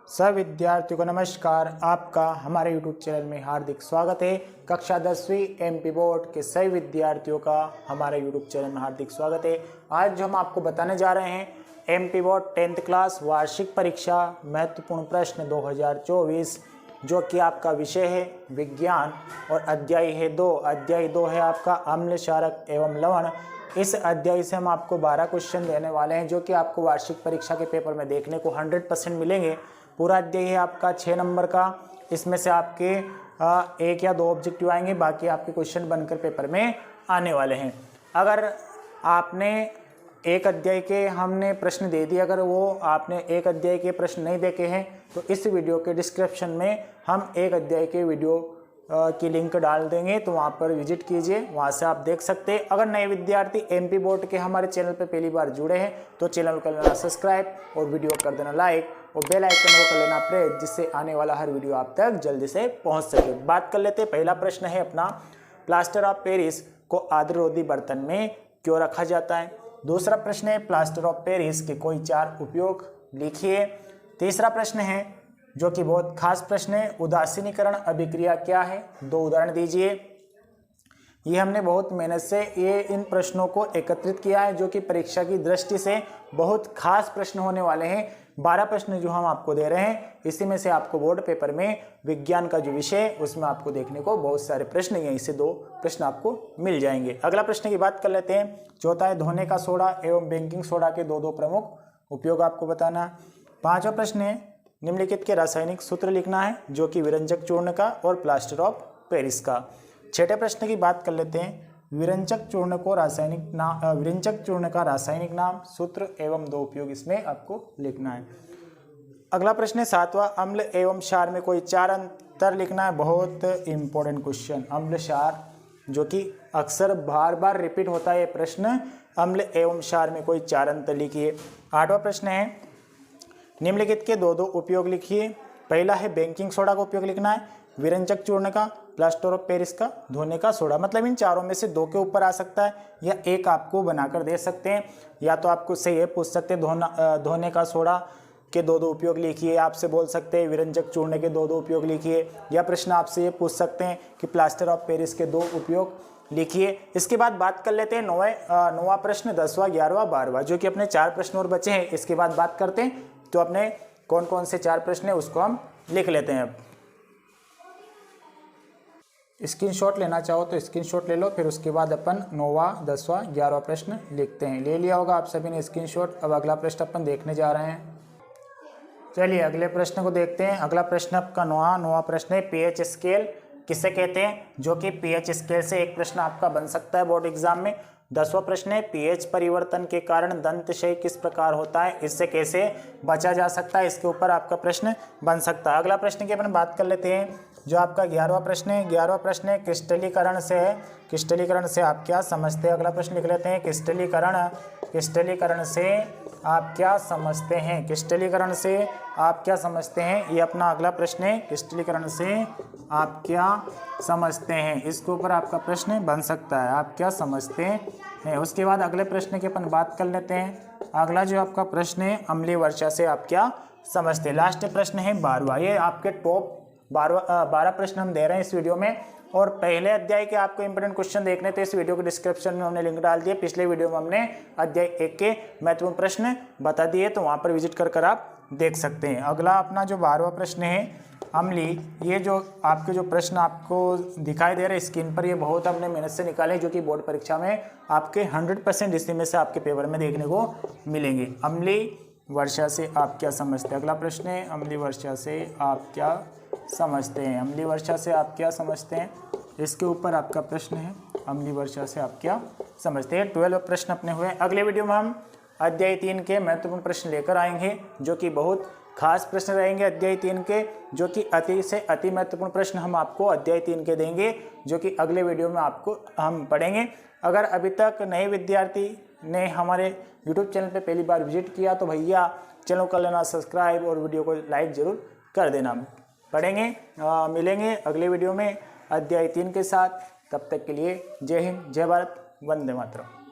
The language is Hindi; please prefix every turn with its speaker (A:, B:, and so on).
A: सभी विद्यार्थियों को नमस्कार। आपका हमारे YouTube चैनल में हार्दिक स्वागत है। कक्षा 10वीं MP बोर्ड के सभी विद्यार्थियों का हमारे YouTube चैनल में हार्दिक स्वागत है। आज जो हम आपको बताने जा रहे हैं MP बोर्ड 10th क्लास वार्षिक परीक्षा महत्वपूर्ण प्रश्न 2024, जो कि आपका विषय है विज्ञान और अध्याय है 2। अध्याय 2 है आपका अम्ल, क्षारक एवं लवण। इस अध्याय से हम आपको 12 क्वेश्चन देने वाले हैं, जो कि आपको वार्षिक परीक्षा के पेपर में देखने को 100% मिलेंगे। पूरा अध्याय है आपका 6 नंबर का। इसमें से आपके 1 या 2 ऑब्जेक्टिव आएंगे, बाकी आपके क्वेश्चन बनकर पेपर में आने वाले हैं। अगर आपने एक अध्याय के हमने प्रश्न दे दिए, अगर वो आपने एक अध्याय के प्रश्न नहीं देखे हैं तो इस वीडियो के डिस्क्रिप्शन में हम एक अध्याय के वीडियो की लिंक डाल देंगे, तो वहाँ पर विजिट कीजिए, वहाँ से आप देख सकते हैं। अगर नए विद्यार्थी MP बोर्ड के हमारे चैनल पर पहली बार जुड़े हैं तो चैनल को कर लेना सब्सक्राइब और वीडियो कर देना लाइक और बेल आइकन को कर लेना प्रेस, जिससे आने वाला हर वीडियो आप तक जल्दी से पहुँच सके। बात कर लेते हैं। पहला प्रश्न है अपना, प्लास्टर ऑफ पेरिस को आर्द्ररोधी बर्तन में क्यों रखा जाता है। दूसरा प्रश्न है, प्लास्टर ऑफ पेरिस के कोई 4 उपयोग लिखिए। तीसरा प्रश्न है, जो कि बहुत खास प्रश्न है, उदासीनीकरण अभिक्रिया क्या है, 2 उदाहरण दीजिए। ये हमने बहुत मेहनत से इन प्रश्नों को एकत्रित किया है, जो कि परीक्षा की दृष्टि से बहुत खास प्रश्न होने वाले हैं। 12 प्रश्न जो हम आपको दे रहे हैं, इसी में से आपको बोर्ड पेपर में विज्ञान का जो विषय है उसमें आपको देखने को बहुत सारे प्रश्न, यहीं से 2 प्रश्न आपको मिल जाएंगे। अगला प्रश्न की बात कर लेते हैं। चौथा है, धोने का सोडा एवं बेकिंग सोडा के 2 प्रमुख उपयोग आपको बताना है। 5वां प्रश्न है, निम्नलिखित के रासायनिक सूत्र लिखना है, जो कि विरंजक चूर्ण का और प्लास्टर ऑफ पेरिस का। 6ठे प्रश्न की बात कर लेते हैं। विरंजक चूर्ण का रासायनिक नाम, सूत्र एवं 2 उपयोग इसमें आपको लिखना है। अगला प्रश्न है 7वां, अम्ल एवं क्षार में कोई 4 अंतर लिखना है। बहुत इंपॉर्टेंट क्वेश्चन, अम्ल क्षार, जो कि अक्सर बार बार रिपीट होता है ये प्रश्न। अम्ल एवं क्षार में कोई 4 अंतर लिखिए। 8वां प्रश्न है, निम्नलिखित के 2 उपयोग लिखिए। पहला है, बेकिंग सोडा का उपयोग लिखना है, विरंजक चूर्ण का, प्लास्टर ऑफ पेरिस का, धोने का सोडा। मतलब इन चारों में से 2 के ऊपर आ सकता है, या एक आपको बनाकर दे सकते हैं, या तो आपको से ये पूछ सकते हैं धोने का सोडा के 2 उपयोग लिखिए। आपसे बोल सकते हैं विरंजक चूर्ण के 2 उपयोग लिखिए, या प्रश्न आपसे ये पूछ सकते हैं कि प्लास्टर ऑफ पेरिस के 2 उपयोग लिखिए। इसके बाद बात कर लेते हैं 9वां प्रश्न, 10वां, 11वां, 12वां, जो कि अपने 4 प्रश्न और बचे हैं। इसके बाद बात करते हैं, तो अपने कौन कौन से 4 प्रश्न है उसको हम लिख लेते हैं। अब स्क्रीनशॉट लेना चाहो तो स्क्रीनशॉट ले लो, फिर उसके बाद अपन 9वां, 10वां, 11वां प्रश्न लिखते हैं। ले लिया होगा आप सभी ने स्क्रीनशॉट। अब अगला प्रश्न अपन देखने जा रहे हैं। चलिए अगले प्रश्न को देखते हैं। अगला प्रश्न आपका 9वां प्रश्न है, pH स्केल किसे कहते हैं, जो कि pH स्केल से एक प्रश्न आपका बन सकता है बोर्ड एग्जाम में। 10वां प्रश्न है, pH परिवर्तन के कारण दंतक्षय किस प्रकार होता है, इससे कैसे बचा जा सकता है, इसके ऊपर आपका प्रश्न बन सकता है। अगला प्रश्न की अपन बात कर लेते हैं, जो आपका 11वां प्रश्न है। 11वां प्रश्न है, क्रिस्टलीकरण से है, क्रिस्टलीकरण से आप क्या समझते हैं। अगला प्रश्न लिख लेते हैं, क्रिस्टलीकरण से आप क्या समझते हैं, क्रिस्टलीकरण से आप क्या समझते हैं, ये अपना अगला प्रश्न है। क्रिस्टलीकरण से आप क्या समझते हैं, इसके ऊपर आपका प्रश्न बन सकता है, आप क्या समझते हैं। उसके बाद अगले प्रश्न की अपन बात कर लेते हैं। अगला जो आपका प्रश्न है, अम्लीय वर्षा से आप क्या समझते हैं। लास्ट प्रश्न है 12वां। ये आपके टॉप 12 प्रश्न हम दे रहे हैं इस वीडियो में। और पहले अध्याय के आपको इंपोर्टेंट क्वेश्चन देखने थे, इस वीडियो के डिस्क्रिप्शन में हमने लिंक डाल दिया। पिछले वीडियो में हमने अध्याय 1 के महत्वपूर्ण प्रश्न बता दिए, तो वहाँ पर विजिट कर आप देख सकते हैं। अगला अपना जो 12वां प्रश्न है, अम्लीय, ये जो आपके जो प्रश्न आपको दिखाई दे रहे हैं स्क्रीन पर, ये बहुत हमने मेहनत से निकाले, जो कि बोर्ड परीक्षा में आपके 100% इसी में से आपके पेपर में देखने को मिलेंगे। अम्लीय वर्षा से आप क्या समझते हैं। अगला प्रश्न है, अम्लीय वर्षा से आप क्या समझते हैं, अम्लीय वर्षा से आप क्या समझते हैं, इसके ऊपर आपका प्रश्न है, अम्लीय वर्षा से आप क्या समझते हैं। 12 प्रश्न अपने हुए। अगले वीडियो में हम अध्याय 3 के महत्वपूर्ण प्रश्न लेकर आएंगे, जो कि बहुत खास प्रश्न रहेंगे अध्याय 3 के, जो कि अति से अति महत्वपूर्ण प्रश्न हम आपको अध्याय 3 के देंगे, जो कि अगले वीडियो में आपको हम पढ़ेंगे। अगर अभी तक नए विद्यार्थी ने हमारे YouTube चैनल पे पहली बार विजिट किया तो भैया चैनल को कर लेना सब्सक्राइब और वीडियो को लाइक जरूर कर देना। पढ़ेंगे, मिलेंगे अगले वीडियो में अध्याय 3 के साथ। तब तक के लिए जय हिंद, जय भारत, वंदे मातरम।